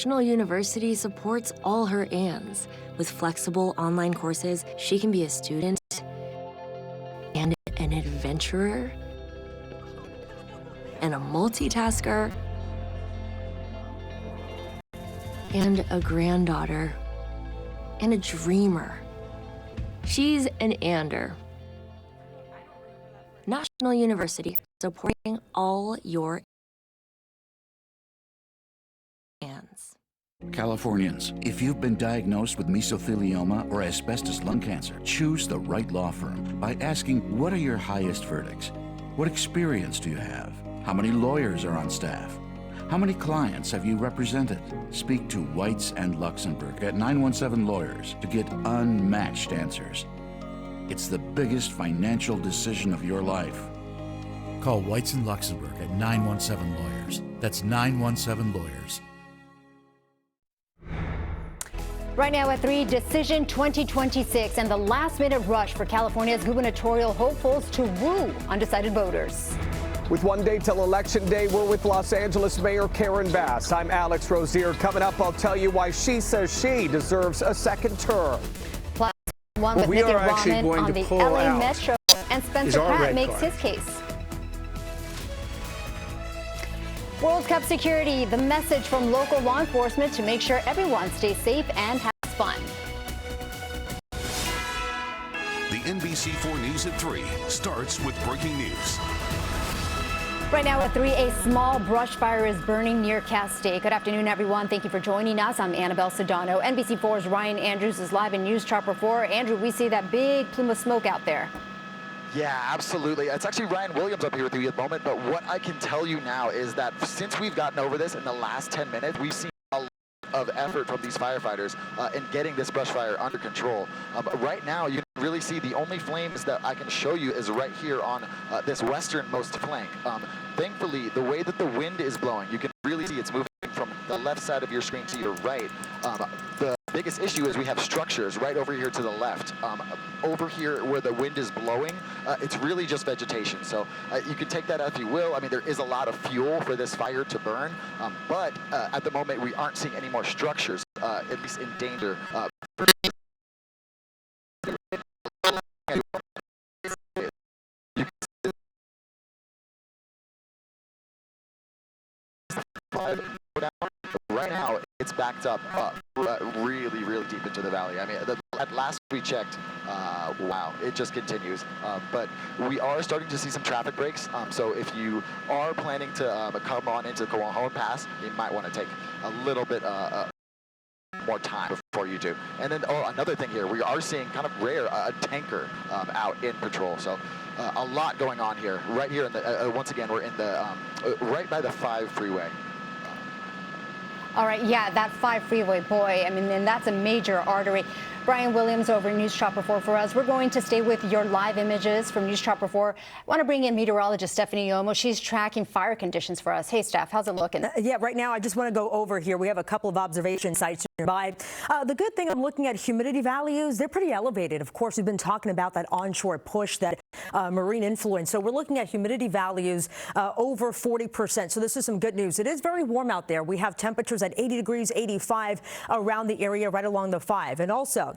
National University supports all her Anns. With flexible online courses, she can be a student and an adventurer and a multitasker and a granddaughter and a dreamer. She's an Ander. National University supporting all your Anns. Californians, if you've been diagnosed with mesothelioma or asbestos lung cancer, choose the right law firm by asking, what are your highest verdicts? What experience do you have? How many lawyers are on staff? How many clients have you represented? Speak to Whites and Luxembourg at 917 Lawyers to get unmatched answers. It's the biggest financial decision of your life. Call Whites and Luxembourg at 917 Lawyers. That's 917 Lawyers. Right now at 3, Decision 2026 and the last-minute rush for California's gubernatorial hopefuls to woo undecided voters. With 1 day till Election Day, we're with Los Angeles Mayor Karen Bass. I'm Alex Rozier. Coming up, I'll tell you why she says she deserves a second term. Plus, one with Mickey Rahman on the LA Metro, and Spencer Pratt makes his case. World Cup security, the message from local law enforcement to make sure everyone stays safe and has fun. The NBC4 News at 3 starts with breaking news. Right now at 3, a small brush fire is burning near Castaic. Good afternoon, everyone. Thank you for joining us. I'm Annabelle Sedano. NBC4's Ryan Andrews is live in News Chopper 4. Andrew, we see that big plume of smoke out there. Yeah, absolutely. It's actually Ryan Williams up here with you at the moment, but what I can tell you now is that since we've gotten over this in the last 10 minutes, we've seen a lot of effort from these firefighters in getting this brush fire under control. Right now, you can really see the only flames that I can show you is right here on this westernmost flank. Thankfully, the way that the wind is blowing, you can really see it's moving from the left side of your screen to your right. The biggest issue is we have structures right over here to the left. Over here where the wind is blowing, it's really just vegetation. So you can take that if you will. I mean, there is a lot of fuel for this fire to burn, but at the moment we aren't seeing any more structures, at least in danger. Right now, it's backed up really, really deep into the valley. I mean, at last we checked, wow, it just continues. But we are starting to see some traffic breaks. So if you are planning to come on into the Cajon Pass, you might want to take a little bit more time before you do. And then, another thing here, we are seeing kind of rare a tanker out in patrol. So a lot going on here. Right here in the once again, we're in the right by the 5 freeway. All right, yeah, that 5 freeway, boy, I mean, and that's a major artery. Brian Williams over News Chopper 4 for us. We're going to stay with your live images from News Chopper 4. I want to bring in meteorologist Stephanie Omo. She's tracking fire conditions for us. Hey, Steph, how's it looking? Yeah, right now I just want to go over here. We have a couple of observation sites nearby. The good thing, I'm looking at humidity values. They're pretty elevated. Of course, we've been talking about that onshore push, that marine influence. So we're looking at humidity values over 40%. So this is some good news. It is very warm out there. We have temperatures at 80 degrees, 85 around the area right along the 5. And also,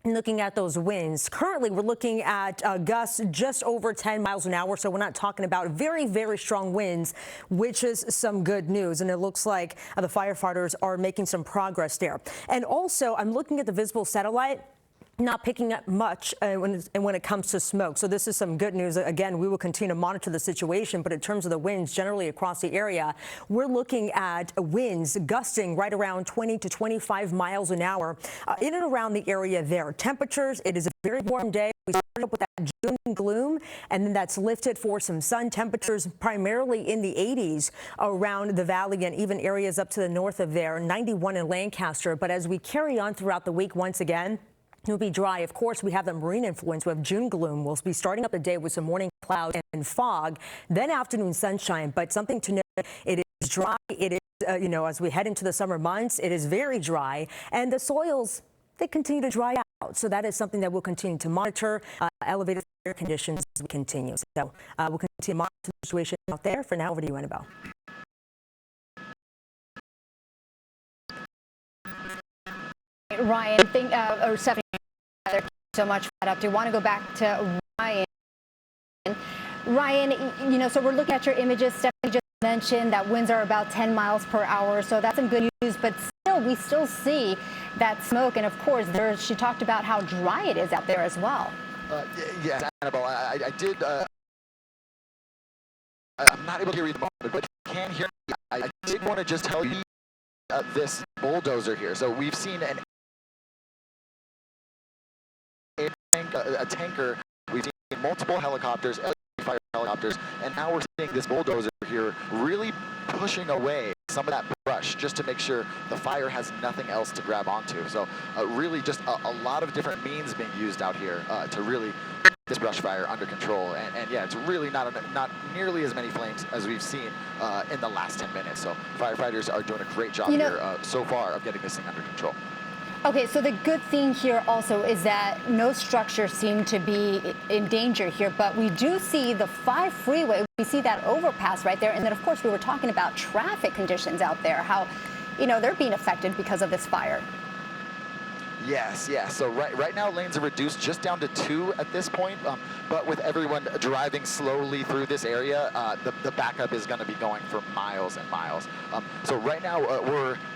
looking at those winds, currently we're looking at gusts just over 10 miles an hour. So we're not talking about very, very strong winds, which is some good news. And it looks like the firefighters are making some progress there. And also, I'm looking at the visible satellite. Not picking up much when it comes to smoke. So this is some good news. Again, we will continue to monitor the situation, but in terms of the winds generally across the area, we're looking at winds gusting right around 20 to 25 miles an hour in and around the area there. Temperatures, it is a very warm day. We started up with that June gloom, and then that's lifted for some sun. Temperatures primarily in the 80s around the valley and even areas up to the north of there, 91 in Lancaster. But as we carry on throughout the week, once again, it'll be dry. Of course, we have the marine influence. We have June gloom. We'll be starting up the day with some morning clouds and fog, then afternoon sunshine. But something to note, it is dry. It is, as we head into the summer months, it is very dry. And the soils, they continue to dry out. So that is something that we'll continue to monitor. Elevated air conditions as we continue. So we'll continue to monitor the situation out there. For now, over to you, Annabelle. Ryan, or Stephanie, thank you so much for that update. I want to go back to Ryan. Ryan, so we're looking at your images. Stephanie just mentioned that winds are about 10 miles per hour, so that's some good news. But still, we still see that smoke, and of course, she talked about how dry it is out there as well. Yes, Annabelle, I did. I'm not able to hear you at the moment, but you can hear me. I did want to just tell you this bulldozer here. So we've seen a tanker. We've seen multiple helicopters, fire helicopters, and now we're seeing this bulldozer here really pushing away some of that brush just to make sure the fire has nothing else to grab onto. So really just a lot of different means being used out here to really get this brush fire under control. And yeah, it's really not nearly as many flames as we've seen in the last 10 minutes. So firefighters are doing a great job here so far of getting this thing under control. Okay, so the good thing here also is that no structures seem to be in danger here, but we do see the 5 freeway. We see that overpass right there. And then, of course, we were talking about traffic conditions out there, how, they're being affected because of this fire. Yes. So right now lanes are reduced just down to 2 at this point, but with everyone driving slowly through this area, the backup is going to be going for miles and miles. So right now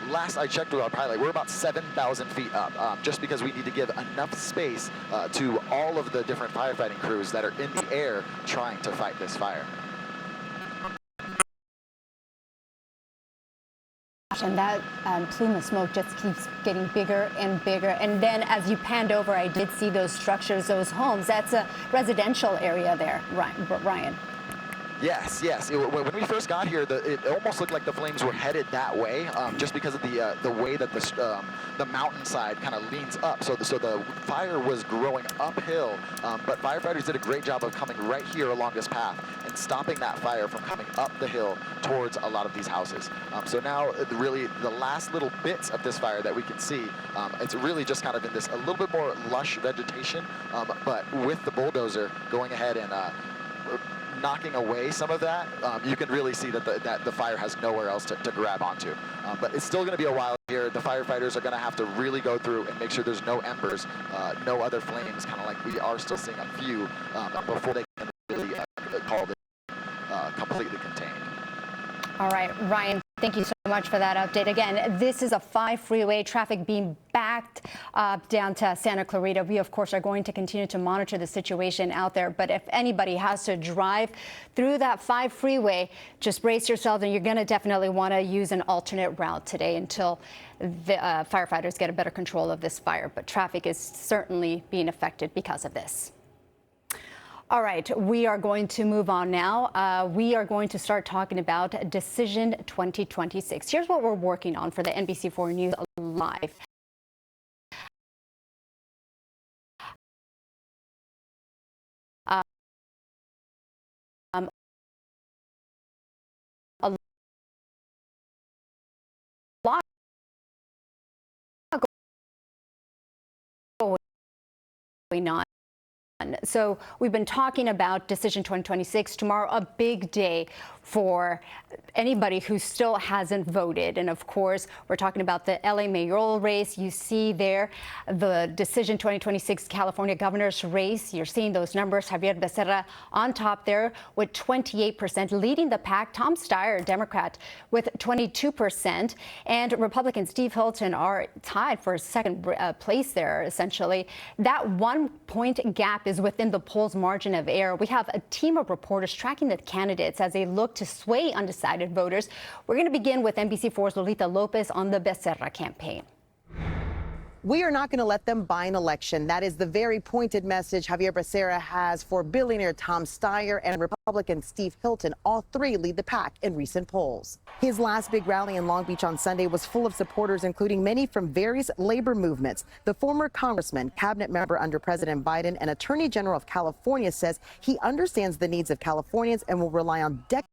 last I checked with our pilot, we're about 7,000 feet up, just because we need to give enough space to all of the different firefighting crews that are in the air trying to fight this fire. And that plume of smoke just keeps getting bigger and bigger. And then as you panned over, I did see those structures, those homes. That's a residential area there, Ryan. Yes. When we first got here, it almost looked like the flames were headed that way, just because of the way that the mountainside kind of leans up. So the fire was growing uphill, but firefighters did a great job of coming right here along this path and stopping that fire from coming up the hill towards a lot of these houses. So now, really, the last little bits of this fire that we can see, it's really just kind of in this a little bit more lush vegetation, but with the bulldozer going ahead and knocking away some of that, you can really see that the fire has nowhere else to grab onto. But it's still going to be a while here. The firefighters are going to have to really go through and make sure there's no embers, no other flames, kind of like we are still seeing a few before they can really call this completely contained. All right, Ryan, thank you so much for that update. Again, this is a 5 freeway, traffic being backed down to Santa Clarita. We, of course, are going to continue to monitor the situation out there. But if anybody has to drive through that 5 freeway, just brace yourselves, and you're going to definitely want to use an alternate route today until the firefighters get a better control of this fire. But traffic is certainly being affected because of this. All right, we are going to move on now. We are going to start talking about Decision 2026. Here's what we're working on for the NBC4 News Live. A lot going on. So we've been talking about Decision 2026. Tomorrow, a big day for anybody who still hasn't voted. And of course, we're talking about the LA mayoral race. You see there the Decision 2026 California governor's race. You're seeing those numbers. Javier Becerra on top there with 28%, leading the pack. Tom Steyer, Democrat, with 22%. And Republican Steve Hilton are tied for second place there, essentially. That 1-point gap is within the poll's margin of error. We have a team of reporters tracking the candidates as they look to sway undecided voters. We're going to begin with NBC4's Lolita Lopez on the Becerra campaign. We are not going to let them buy an election. That is the very pointed message Javier Becerra has for billionaire Tom Steyer and Republican Steve Hilton. All three lead the pack in recent polls. His last big rally in Long Beach on Sunday was full of supporters, including many from various labor movements. The former congressman, cabinet member under President Biden, and Attorney General of California says he understands the needs of Californians and will rely on decades